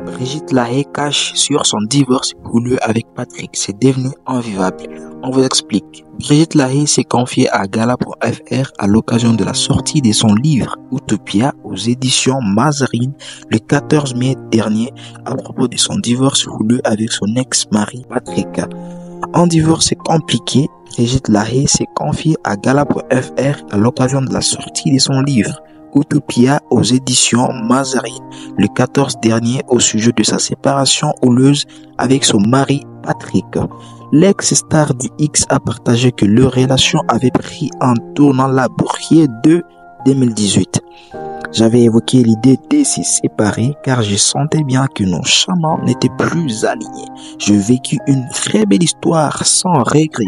Brigitte Lahaie cache sur son divorce houleux avec Patrick. C'est devenu invivable. On vous explique. Brigitte Lahaie s'est confiée à Gala.fr à l'occasion de la sortie de son livre Utopia aux éditions Mazarine le 14 mai dernier à propos de son divorce houleux avec son ex-mari Patrick. Un divorce compliqué, Brigitte Lahaie s'est confiée à Gala.fr à l'occasion de la sortie de son livre Utopia aux éditions Mazarine le 14 dernier au sujet de sa séparation houleuse avec son mari Patrick. L'ex-star du X a partagé que leur relation avait pris un tournant laborieux de 2018. J'avais évoqué l'idée de se séparer car je sentais bien que nos chemins n'étaient plus alignés. J'ai vécu une très belle histoire sans regret,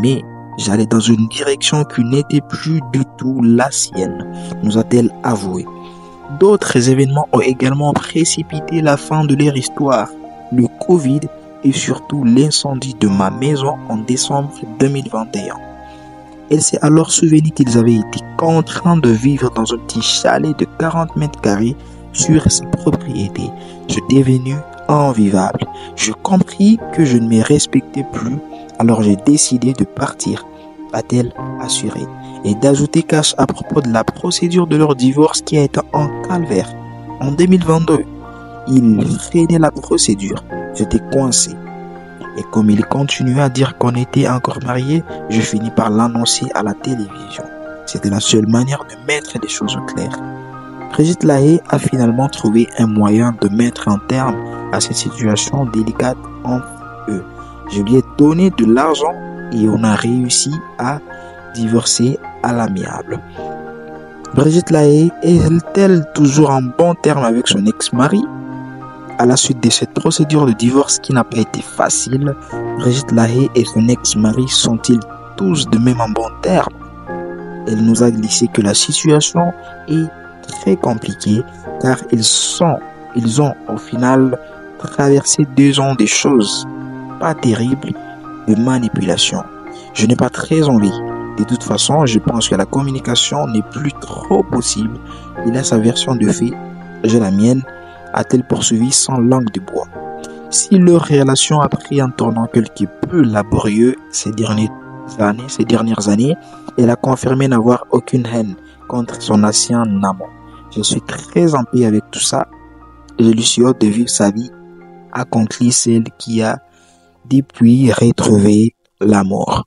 mais j'allais dans une direction qui n'était plus du tout la sienne, nous a-t-elle avoué. D'autres événements ont également précipité la fin de leur histoire. Le Covid et surtout l'incendie de ma maison en décembre 2021. Elle s'est alors souvenue qu'ils avaient été contraints de vivre dans un petit chalet de 40 mètres carrés sur sa propriété. Je devenu invivable. Je compris que je ne me respectais plus, alors j'ai décidé de partir, a-t-elle assuré, et d'ajouter cash à propos de la procédure de leur divorce qui a été un calvaire. En 2022, il freinait la procédure. J'étais coincé. Et comme il continuait à dire qu'on était encore mariés, je finis par l'annoncer à la télévision. C'était la seule manière de mettre les choses au clair. Brigitte Lahaie a finalement trouvé un moyen de mettre un terme à cette situation délicate entre eux. Je lui ai donné de l'argent et on a réussi à divorcer à l'amiable. Brigitte Lahaie est-elle toujours en bon terme avec son ex-mari? À la suite de cette procédure de divorce qui n'a pas été facile, Brigitte Lahaie et son ex-mari sont-ils tous de même en bon terme? Elle nous a glissé que la situation est très compliquée car ils ont au final traversé 2 ans de choses pas terribles de manipulation. Je n'ai pas très envie. De toute façon, je pense que la communication n'est plus trop possible. Il a sa version de fait, j'ai la mienne, a-t-elle poursuivi sans langue de bois. Si leur relation a pris un tournant quelque peu laborieux ces dernières années, elle a confirmé n'avoir aucune haine contre son ancien amant. Je suis très en paix avec tout ça. Je lui souhaite de vivre sa vie accomplie, celle qui a depuis retrouvé l'amour.